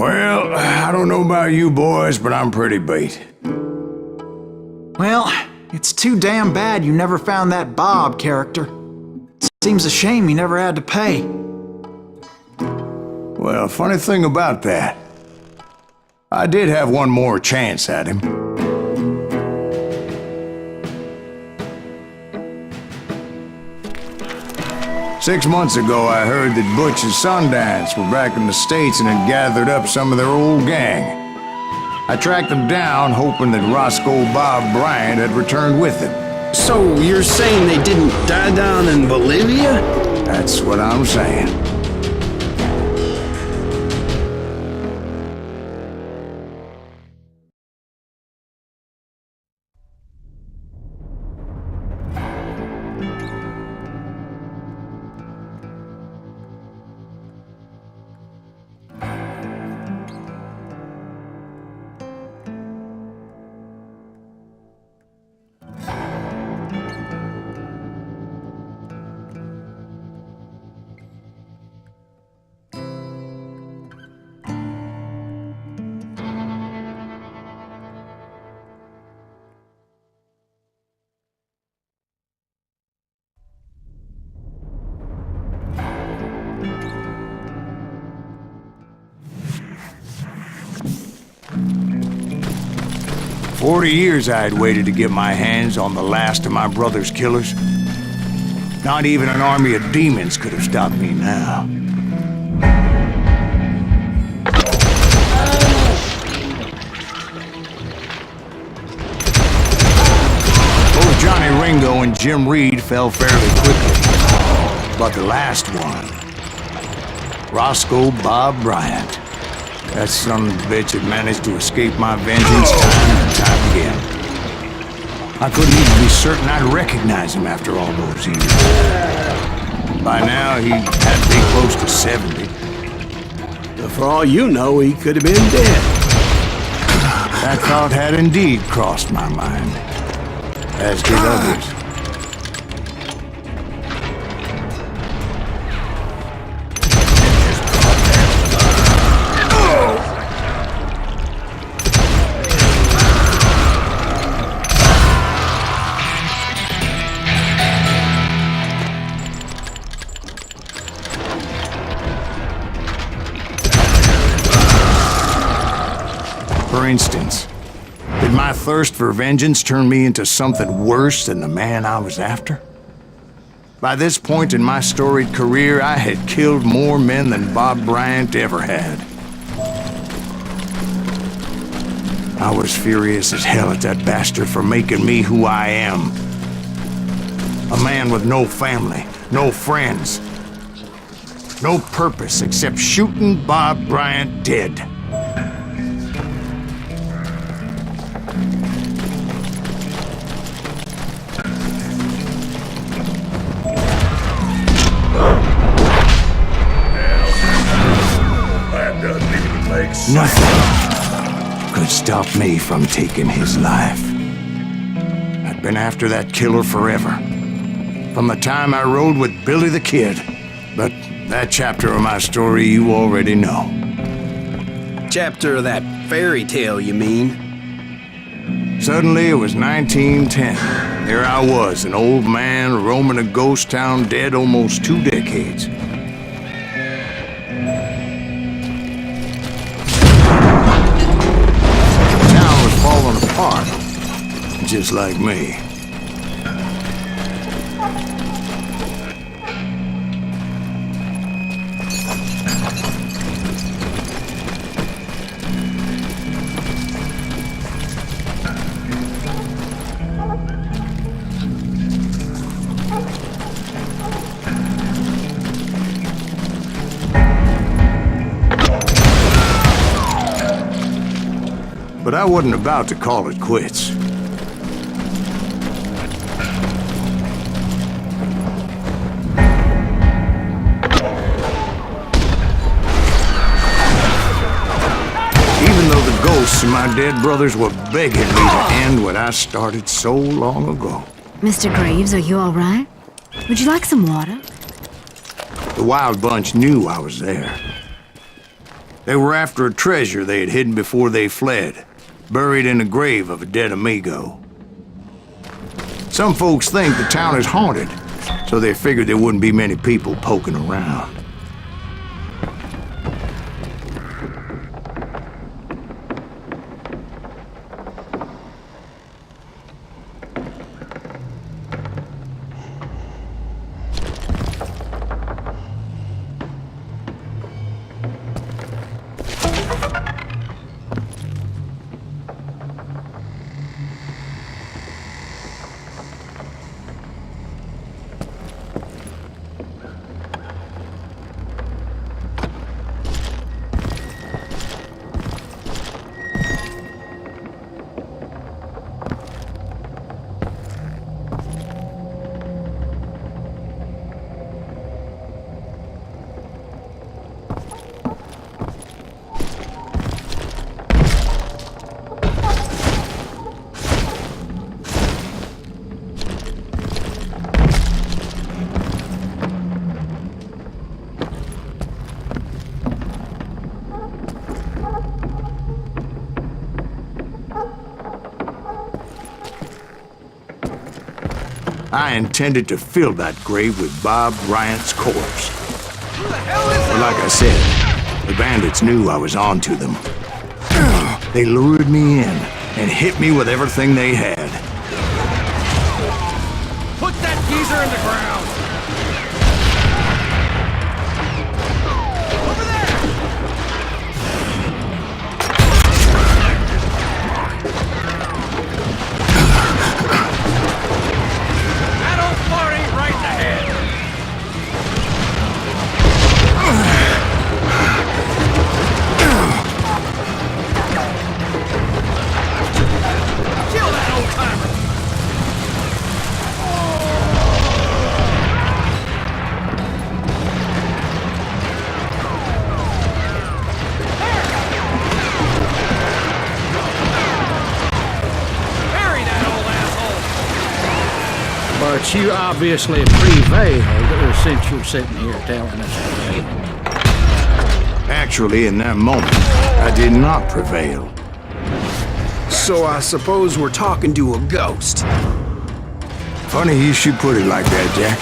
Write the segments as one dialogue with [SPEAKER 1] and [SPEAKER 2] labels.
[SPEAKER 1] Well, I don't know about you boys, but I'm pretty beat.
[SPEAKER 2] Well, it's too damn bad you never found that Bob character. Seems a shame he never had to pay.
[SPEAKER 1] Well, funny thing about that, I did have one more chance at him. Six months ago, I heard that Butch and Sundance were back in the States and had gathered up some of their old gang. I tracked them down, hoping that Roscoe Bob Bryant had returned with them.
[SPEAKER 3] So you're saying they didn't die down in Bolivia?
[SPEAKER 1] That's what I'm saying. For 40 years I had waited to get my hands on the last of my brother's killers. Not even an army of demons could have stopped me now. Both Johnny Ringo and Jim Reed fell fairly quickly. But the last one, Roscoe Bob Bryant, that son of a bitch had managed to escape my vengeance time and time again. I couldn't even be certain I'd recognize him after all those years. By now, he had to be close to 70.
[SPEAKER 3] But for all you know, he could have been dead.
[SPEAKER 1] That thought had indeed crossed my mind, as did others. For instance, did my thirst for vengeance turn me into something worse than the man I was after? By this point in my storied career, I had killed more men than Bob Bryant ever had. I was furious as hell at that bastard for making me who I am. A man with no family, no friends, no purpose except shooting Bob Bryant dead. Nothing could stop me from taking his life. I'd been after that killer forever, from the time I rode with Billy the Kid. But that chapter of my story you already know.
[SPEAKER 3] Chapter of that fairy tale, you mean?
[SPEAKER 1] Suddenly it was 1910. Here I was, an old man roaming a ghost town dead almost 2 decades. Falling apart, just like me. But I wasn't about to call it quits. Even though the ghosts of my dead brothers were begging me to end what I started so long ago.
[SPEAKER 4] Mr. Graves, are you all right? Would you like some water?
[SPEAKER 1] The Wild Bunch knew I was there. They were after a treasure they had hidden before they fled, buried in the grave of a dead amigo. Some folks think the town is haunted, so they figured there wouldn't be many people poking around. I intended to fill that grave with Bob Bryant's corpse. But like I said, the bandits knew I was on to them. They lured me in and hit me with everything they had.
[SPEAKER 3] Put that geezer in the ground! Over there! That old fart ain't right in the head! Kill that old timer! Bury that old asshole!
[SPEAKER 5] But you obviously prevailed since you're sitting here telling us that.
[SPEAKER 1] Actually, in that moment, I did not prevail.
[SPEAKER 3] So I suppose we're talking to a ghost.
[SPEAKER 1] Funny you should put it like that, Jack.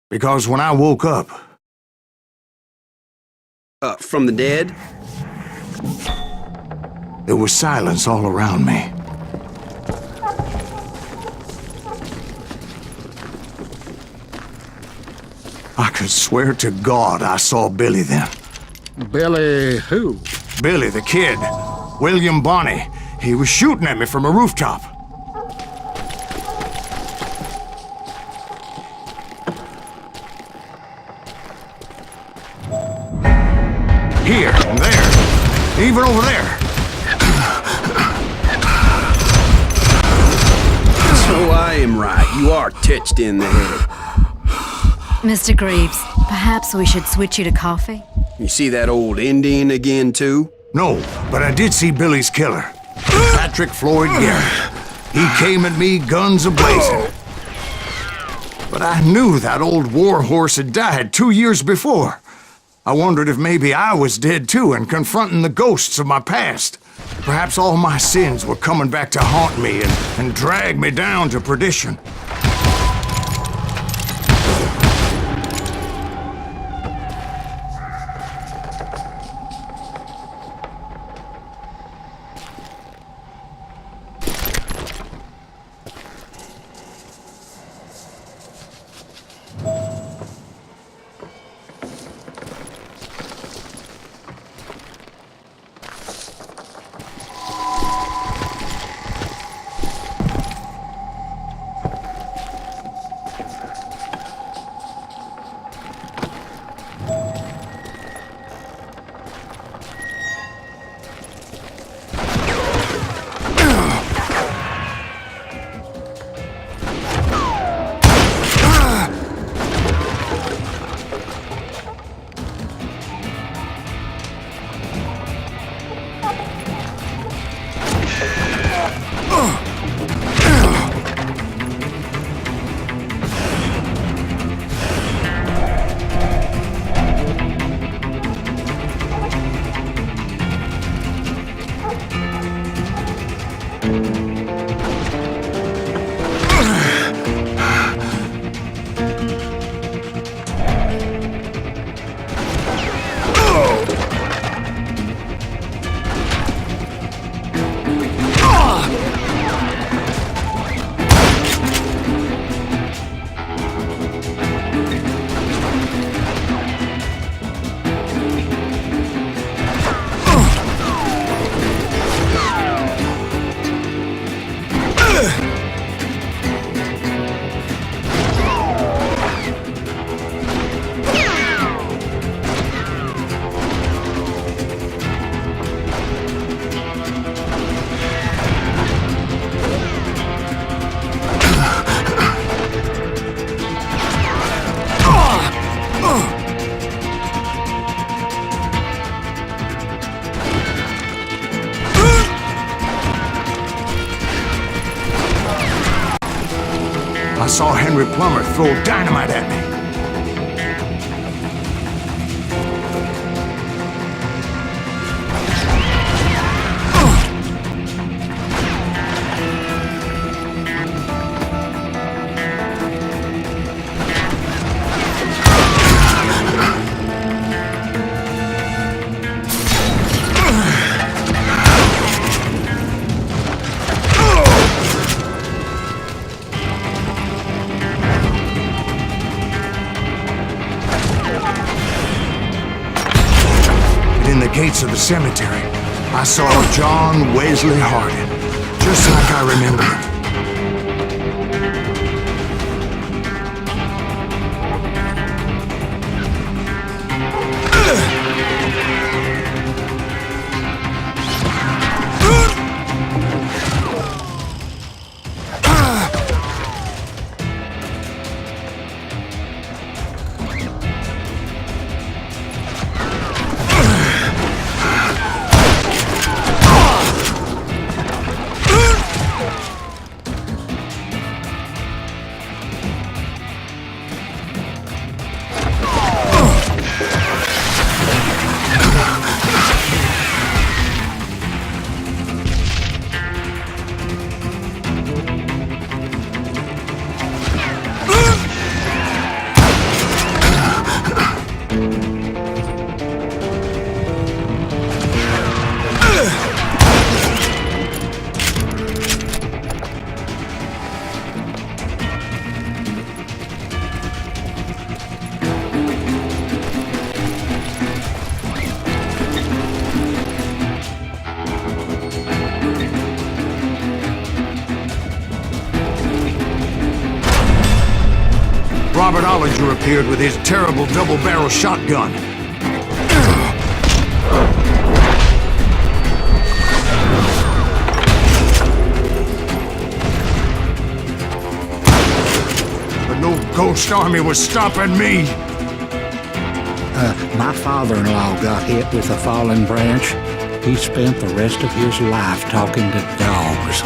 [SPEAKER 1] Because when I woke up,
[SPEAKER 3] From the dead?
[SPEAKER 1] there was silence all around me. I could swear to God I saw Billy then.
[SPEAKER 5] Billy who?
[SPEAKER 1] Billy, the kid. William Bonney. He was shooting at me from a rooftop. Here and there. Even over there.
[SPEAKER 3] So I am right. You are touched in the head.
[SPEAKER 4] Mr. Greaves, perhaps we should switch you to coffee?
[SPEAKER 3] You see that old Indian again, too?
[SPEAKER 1] No, but I did see Billy's killer. Patrick Floyd Garrett. He came at me, guns a-blazing. But I knew that old war horse had died 2 years before. I wondered if maybe I was dead too and confronting the ghosts of my past. Perhaps all my sins were coming back to haunt me and drag me down to perdition. I saw Henry Plummer throw dynamite at me. In the gates of the cemetery, I saw John Wesley Hardin, just like I remember him. Robert Ollinger appeared with his terrible double-barrel shotgun. But no ghost army was stopping me.
[SPEAKER 5] My father-in-law got hit with a fallen branch. He spent the rest of his life talking to dogs.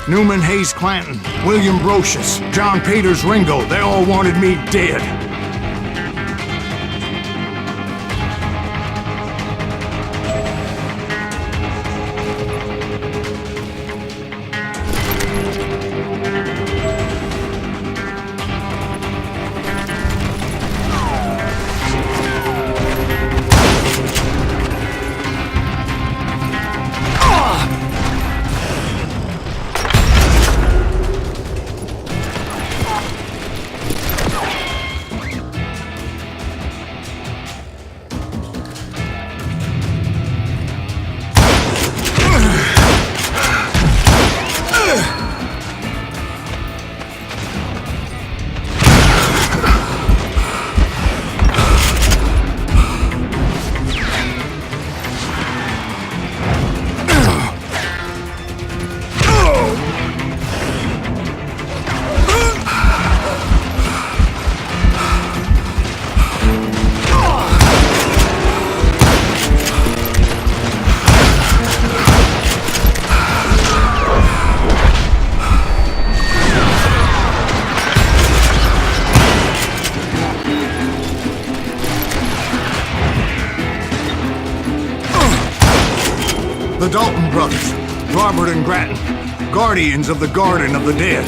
[SPEAKER 1] Newman Hayes Clanton, William Brocious, John Peters Ringo, they all wanted me dead. The Dalton brothers, Robert and Grattan, guardians of the Garden of the Dead.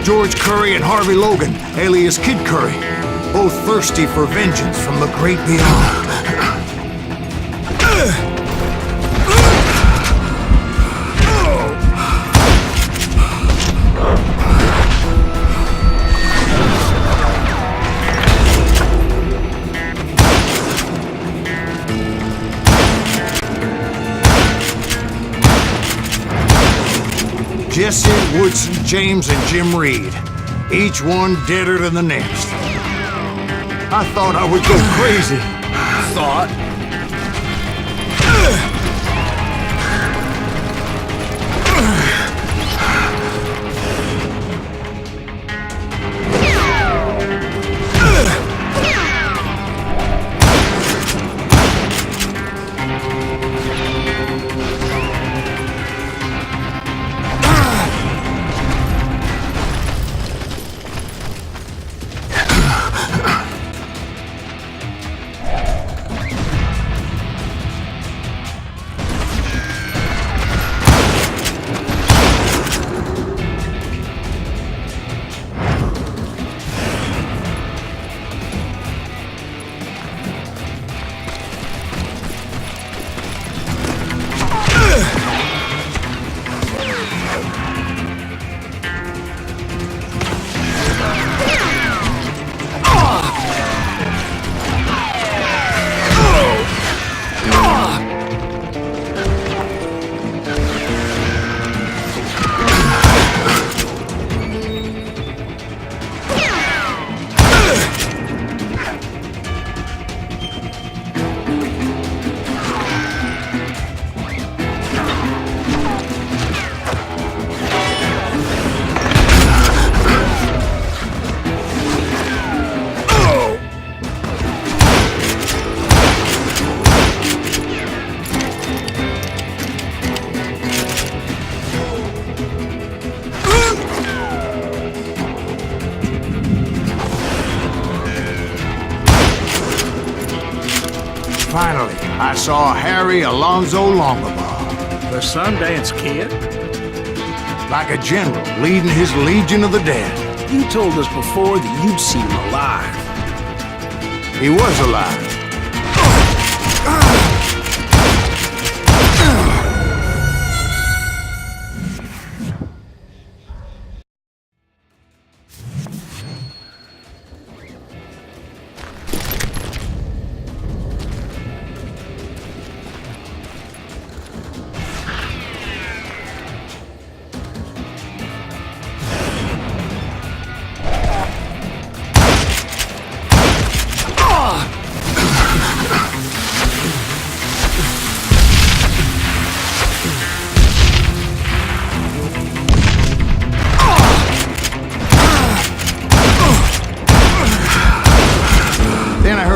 [SPEAKER 1] George Curry and Harvey Logan, alias Kid Curry, both thirsty for vengeance from the great beyond. Jesse, Woodson, James, and Jim Reed. Each one deader than the next. I thought I would go crazy.
[SPEAKER 3] Thought?
[SPEAKER 1] Finally, I saw Harry Alonzo Longabaugh.
[SPEAKER 3] The Sundance Kid?
[SPEAKER 1] Like a general leading his legion of the dead.
[SPEAKER 3] You told us before that you'd seen him alive.
[SPEAKER 1] He was alive.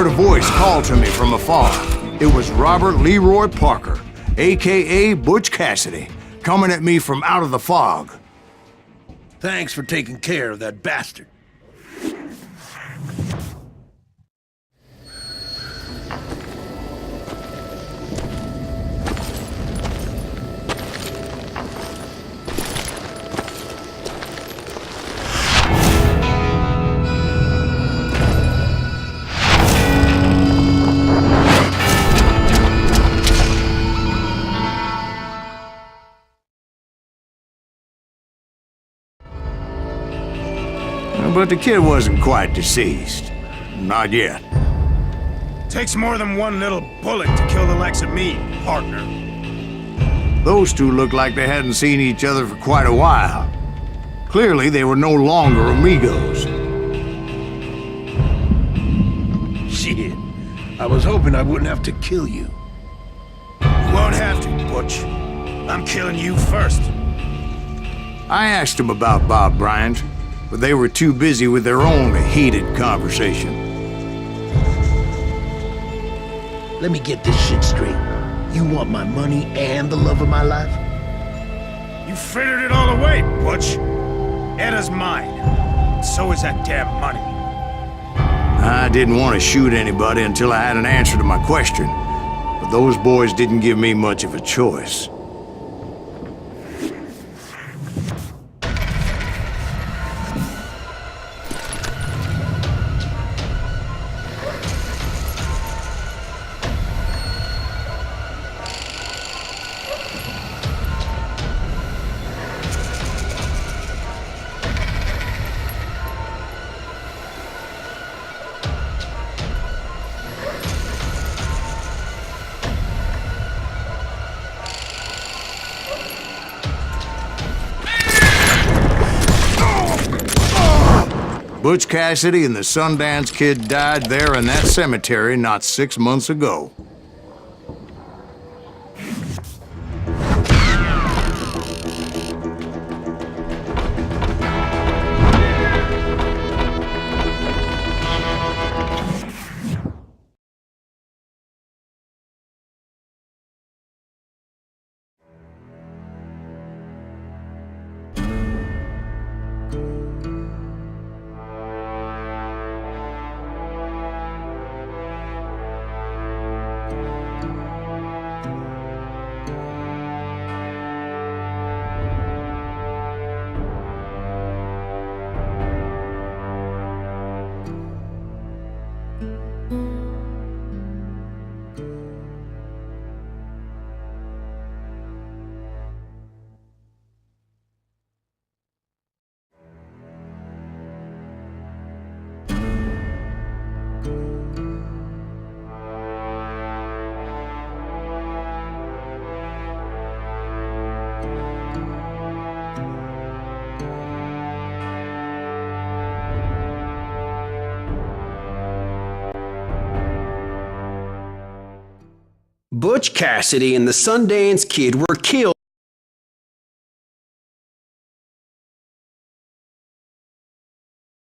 [SPEAKER 1] A voice called to me from afar. It was Robert Leroy Parker, a.k.a. Butch Cassidy, coming at me from out of the fog.
[SPEAKER 3] Thanks for taking care of that bastard.
[SPEAKER 1] But the kid wasn't quite deceased. Not yet.
[SPEAKER 6] Takes more than one little bullet to kill the likes of me, partner.
[SPEAKER 1] Those two looked like they hadn't seen each other for quite a while. Clearly, they were no longer amigos.
[SPEAKER 3] Shit, I was hoping I wouldn't have to kill you.
[SPEAKER 6] You won't have to, Butch. I'm killing you first.
[SPEAKER 1] I asked them about Bob Bryant, but they were too busy with their own heated conversation.
[SPEAKER 7] Let me get this shit straight. You want my money and the love of my life?
[SPEAKER 6] You frittered it all away, Butch. Etta's mine. So is that damn money.
[SPEAKER 1] I didn't want to shoot anybody until I had an answer to my question, but those boys didn't give me much of a choice. Butch Cassidy and the Sundance Kid died there in that cemetery not 6 months ago.
[SPEAKER 3] Butch Cassidy and the Sundance Kid were killed